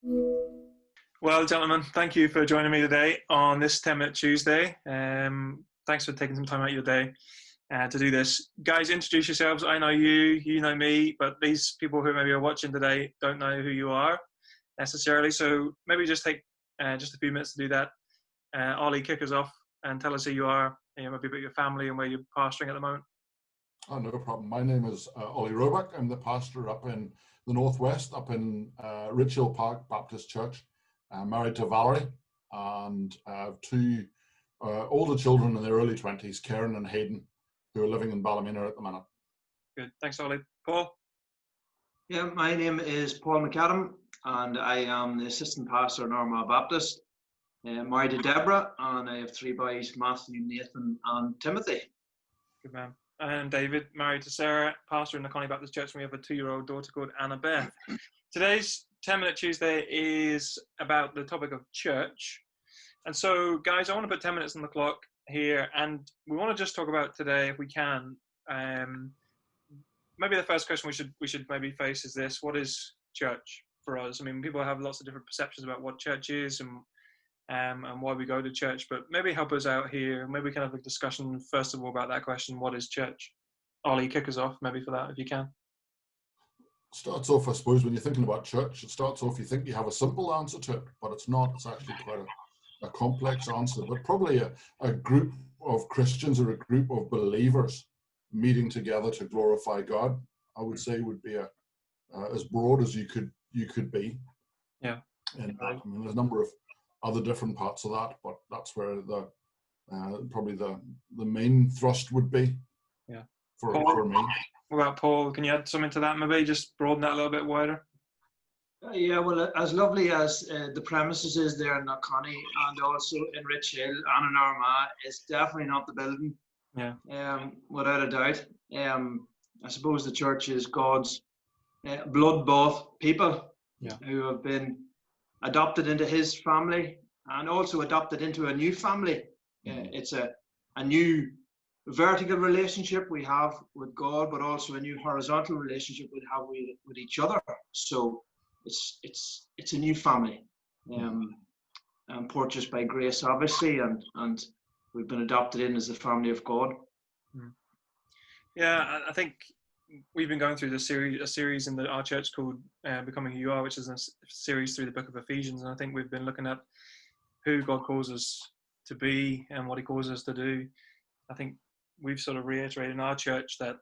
Well, gentlemen, thank you for joining me today on this 10-minute Tuesday. Thanks for taking some time out of your day to do this. Guys, introduce yourselves. I know you, you know me, but these people who maybe are watching today don't know who you are necessarily. So maybe just take just a few minutes to do that. Ollie, kick us off and tell us who you are, maybe about your family and where you're pastoring at the moment. Oh, no problem. My name is Ollie Roebuck. I'm the pastor up in the Northwest, up in Richhill Park Baptist Church. I'm married to Valerie, and I have two older children in their early 20s, Karen and Hayden, who are living in Ballymena at the minute. Good. Thanks, Ollie. Paul? Yeah, my name is Paul McAdam, and I am the assistant pastor in Armagh Baptist. Married to Deborah, and I have three boys, Matthew, Nathan, and Timothy. Good man. And David, married to Sarah, pastor in the Connie Baptist Church, and we have a 2-year-old daughter called Annabeth. Today's 10-minute Tuesday is about the topic of church. And so, guys, I want to put 10 minutes on the clock here, and we want to just talk about today, if we can. Maybe the first question we should maybe face is this: what is church for us? I mean, people have lots of different perceptions about what church is and why we go to church, but maybe help us out here. Maybe we can have a discussion first of all about that question: what is church? Ollie, kick us off maybe for that if you can. Starts off, I suppose, when you're thinking about church, it starts off, you think you have a simple answer to it, but it's not. It's actually quite a complex answer, but probably a group of Christians or a group of believers meeting together to glorify God, I would say, would be as broad as you could be. Yeah. And I mean, there's a number of other different parts of that, but that's where probably the main thrust would be. Yeah. For me. What about Paul? Can you add something to that? Maybe just broaden that a little bit wider. Yeah, well, as lovely as the premises is there in Knockconny and also in Richhill and in Armagh, it's definitely not the building. Yeah. Without a doubt. I suppose the church is God's blood-bought people who have been adopted into His family and also adopted into a new family. It's a new vertical relationship we have with God, but also a new horizontal relationship we have with each other. So it's a new family, and purchased by grace, obviously, and we've been adopted in as the family of God. Yeah, I think we've been going through a series in our church called Becoming Who You Are, which is a series through the book of Ephesians, and I think we've been looking at who God calls us to be and what He calls us to do. I think we've sort of reiterated in our church that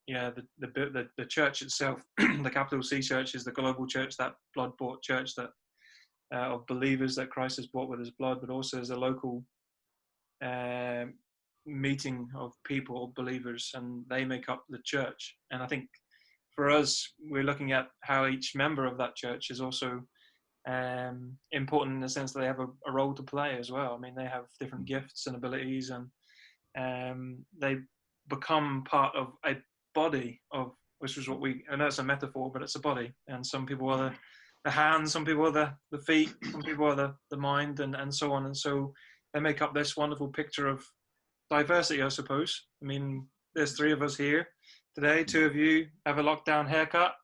the church itself, the capital C church, is the global church, that blood-bought church that of believers that Christ has bought with His blood, but also as a local meeting of people, believers, and they make up the church. And I think for us, we're looking at how each member of that church is also important in the sense that they have a role to play as well. I mean, they have different gifts and abilities, and they become part of a body of, which is what I know it's a metaphor, but it's a body. And some people are the hands, some people are the feet, some people are the mind, and so on. And so they make up this wonderful picture of diversity, I suppose. I mean, there's 3 of us here today. 2 of you have a lockdown haircut,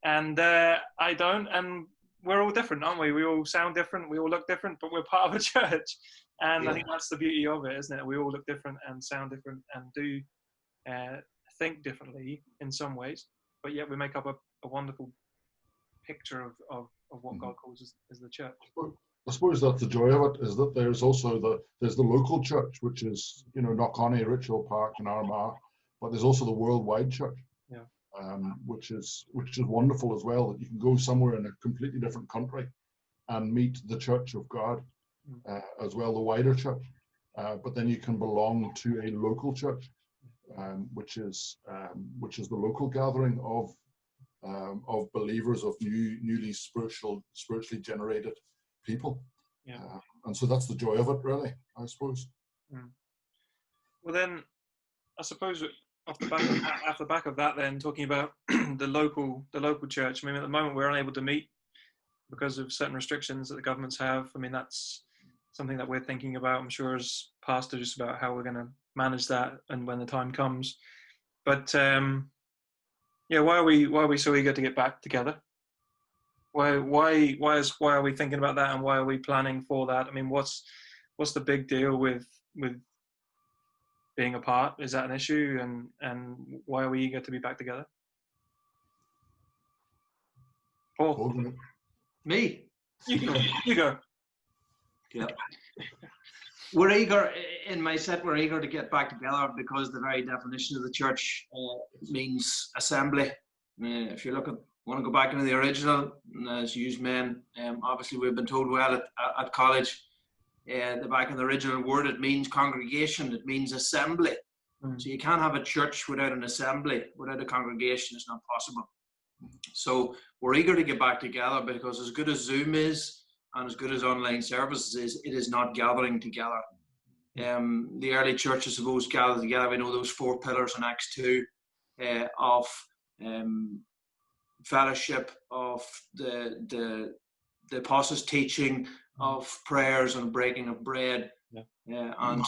and I don't, and we're all different, aren't we? We all sound different, we all look different, but we're part of a church. And I think that's the beauty of it, isn't it? We all look different and sound different and do think differently in some ways, but yet we make up a wonderful picture of what God calls us as the church. I suppose that's the joy of it, is that there's also the local church, which is, Knockconny, Richhill Park and Armagh, but there's also the worldwide church, which is wonderful as well, that you can go somewhere in a completely different country and meet the church of God, as well, the wider church, but then you can belong to a local church, which is the local gathering of believers, of newly spiritually generated people. And so that's the joy of it, really, I suppose. Well, then, I suppose off the back of that, then talking about the local church. I mean, at the moment we're unable to meet because of certain restrictions that the governments have. I mean, that's something that we're thinking about, I'm sure, as pastors, about how we're going to manage that and when the time comes. But why are we so eager to get back together? Why are we thinking about that, and why are we planning for that? I mean, what's the big deal with being apart? Is that an issue, and why are we eager to be back together? Paul, me. You go. Yeah. We're eager in my set. We're eager to get back together because the very definition of the church means assembly. If you want to go back into the original, as used men, obviously we've been told well at college. The back in the original word, it means congregation. It means assembly. So you can't have a church without an assembly, without a congregation. It's not possible. So we're eager to get back together because as good as Zoom is and as good as online services is, it is not gathering together. The early church, I suppose, gathered together. We know those 4 pillars in Acts 2 of fellowship, of the apostles' teaching, of prayers and breaking of bread. And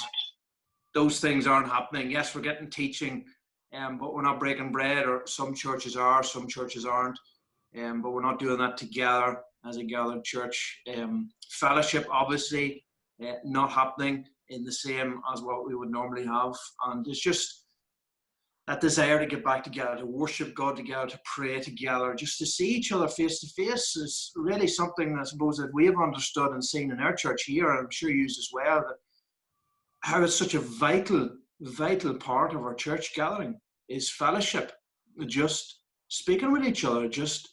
those things aren't happening. Yes, we're getting teaching, but we're not breaking bread, or some churches are, some churches aren't. But we're not doing that together as a gathered church. Fellowship, obviously, not happening in the same as what we would normally have. And it's just that desire to get back together, to worship God together, to pray together, just to see each other face to face is really something I suppose that we have understood and seen in our church here, and I'm sure you as well, that how it's such a vital part of our church gathering is fellowship, just speaking with each other, just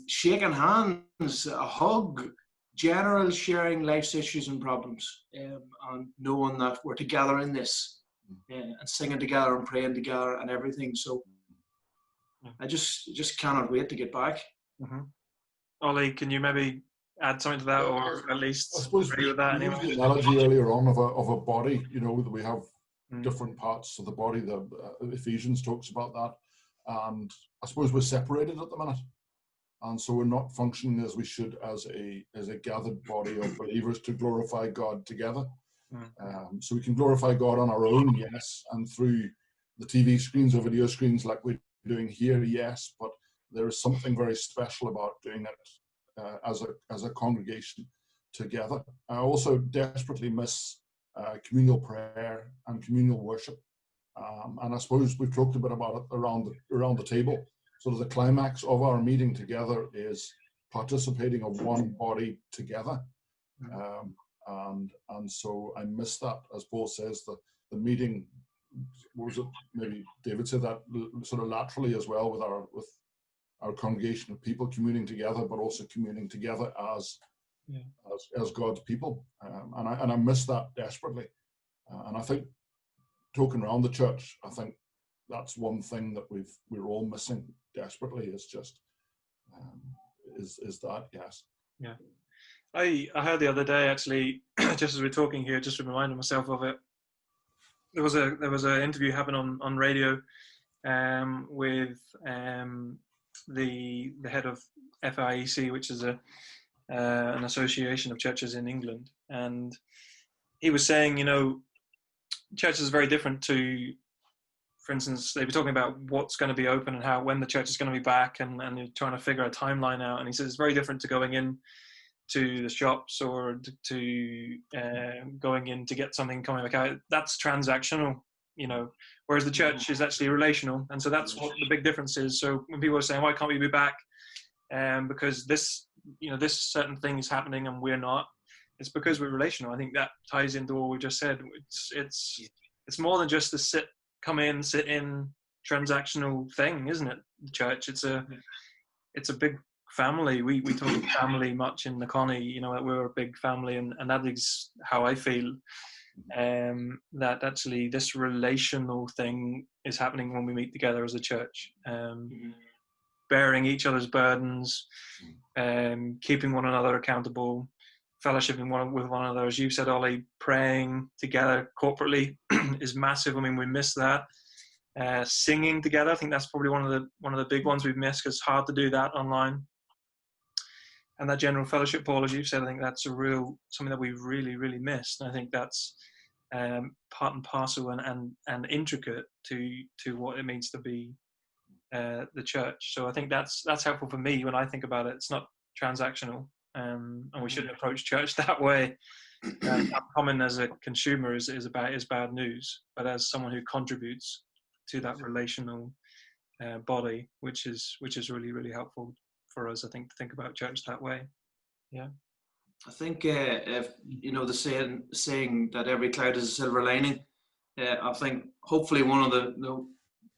shaking hands, a hug, general sharing life's issues and problems, and knowing that we're together in this, and singing together and praying together and everything. So I just cannot wait to get back. Ollie, can you maybe add something to that, or at least agree with that anyway? The analogy earlier on of a body, that we have different parts of the body. The Ephesians talks about that, and I suppose we're separated at the minute, and so we're not functioning as we should as a gathered body of believers to glorify God together. So we can glorify God on our own, yes, and through the TV screens or video screens like we're doing here, yes, but there is something very special about doing it as a congregation together. I also desperately miss communal prayer and communal worship, and I suppose we've talked a bit about it around the table. Sort of the climax of our meeting together is participating of one body together. And so I miss that, as Paul says, the meeting, what was it, maybe David said that sort of laterally as well, with our congregation of people communing together, but also communing together as God's people. And I miss that desperately. And I think, talking around the church, I think that's one thing that we're all missing desperately, is just is that, yes. Yeah. I heard the other day, actually, just as we're talking here, just reminding myself of it. There was an interview happening on radio with the head of FIEC, which is an association of churches in England, and he was saying, church is very different to, for instance, they were talking about what's going to be open and when the church is going to be back, and you're trying to figure a timeline out. And he says it's very different to going in to the shops or to going in to get something coming back out. That's transactional, whereas the church is actually relational. And so that's what the big difference is. So when people are saying, why can't we be back? Because this certain thing is happening and we're not, it's because we're relational. I think that ties into what we just said. It's more than just the come in, sit in transactional thing, isn't it? The church, it's a big family. We talk about family much in the Connie, that we're a big family, and that is how I feel, that actually this relational thing is happening when we meet together as a church, bearing each other's burdens, keeping one another accountable, fellowshipping with one another, as you said, Ollie, praying together corporately is massive. I mean, we miss that. Singing together, I think that's probably one of the big ones we've missed, because it's hard to do that online. And that general fellowship, Paul, as you've said, I think that's something that we've really, really missed. And I think that's part and parcel and intricate to what it means to be the church. So I think that's helpful for me when I think about it. It's not transactional, and we shouldn't approach church that way. Common as a consumer is bad news, but as someone who contributes to that relational body, which is really, really helpful for us, I think, to think about church that way. Yeah. I think if the saying that every cloud is a silver lining. I think hopefully one of the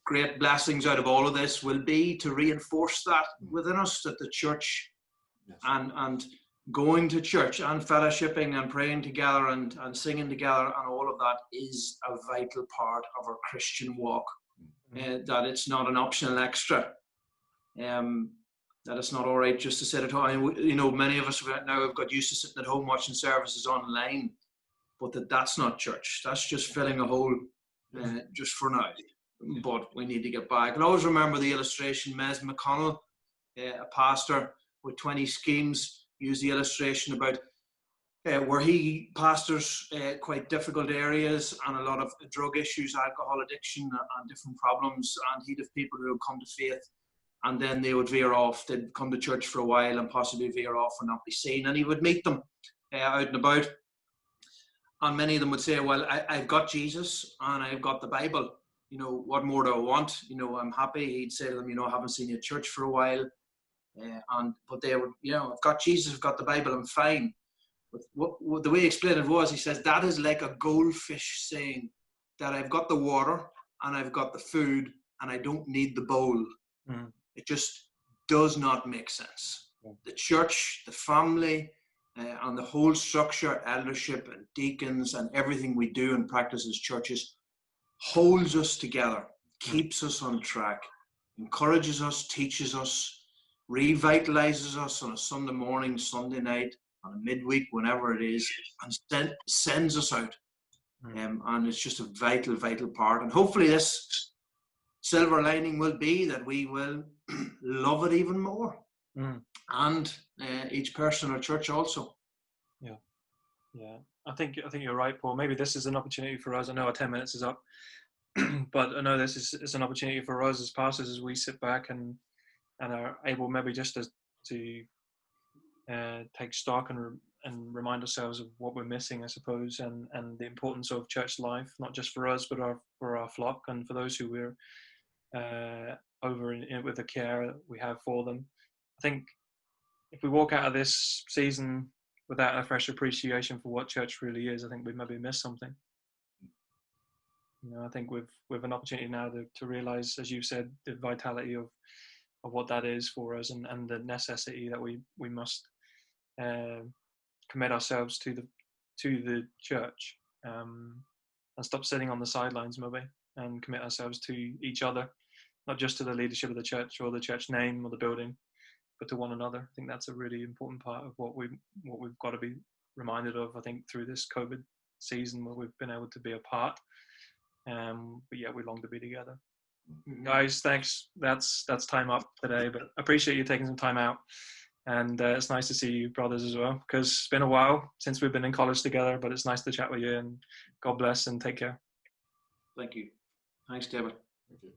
great blessings out of all of this will be to reinforce that within us, that the church and going to church and fellowshipping and praying together and singing together and all of that is a vital part of our Christian walk. That it's not an optional extra. That it's not all right just to sit at home. I mean, many of us now have got used to sitting at home watching services online, but that's not church. That's just filling a hole just for now. But we need to get back. And I always remember the illustration, Mes McConnell, a pastor with 20 schemes, used the illustration about where he pastors quite difficult areas and a lot of drug issues, alcohol addiction and different problems. And he'd have people who would come to faith and then they would veer off. They'd come to church for a while and possibly veer off and not be seen. And he would meet them out and about. And many of them would say, well, I've got Jesus and I've got the Bible. What more do I want? I'm happy. He'd say to them, I haven't seen you at church for a while. But they would, I've got Jesus, I've got the Bible, I'm fine. But what the way he explained it was, he says, that is like a goldfish saying that I've got the water and I've got the food and I don't need the bowl. Mm. It just does not make sense. The church, the family, and the whole structure, eldership and deacons and everything we do and practice as churches holds us together, keeps us on track, encourages us, teaches us, revitalizes us on a Sunday morning, Sunday night, on a midweek, whenever it is, and sends us out. And it's just a vital, vital part. And hopefully this silver lining will be that we will love it even more. And each person in our church also. Yeah. I think you're right, Paul. Maybe this is an opportunity for us. I know our 10 minutes is up, but I know this is an opportunity for us as pastors as we sit back and are able maybe just to take stock and remind ourselves of what we're missing, I suppose, and the importance of church life, not just for us, but for our flock and for those who we're over in with the care that we have for them. I think if we walk out of this season without a fresh appreciation for what church really is, I think we maybe miss something. I think we've an opportunity now to realize, as you said, the vitality of what that is for us and the necessity that we must commit ourselves to the church and stop sitting on the sidelines maybe and commit ourselves to each other, not just to the leadership of the church or the church name or the building, but to one another. I think that's a really important part of what we've got to be reminded of, I think, through this COVID season where we've been able to be apart, but yet we long to be together. Guys, thanks. That's time up today, but I appreciate you taking some time out. And it's nice to see you brothers as well, because it's been a while since we've been in college together, but it's nice to chat with you, and God bless and take care. Thank you. Thanks, David. Thank you.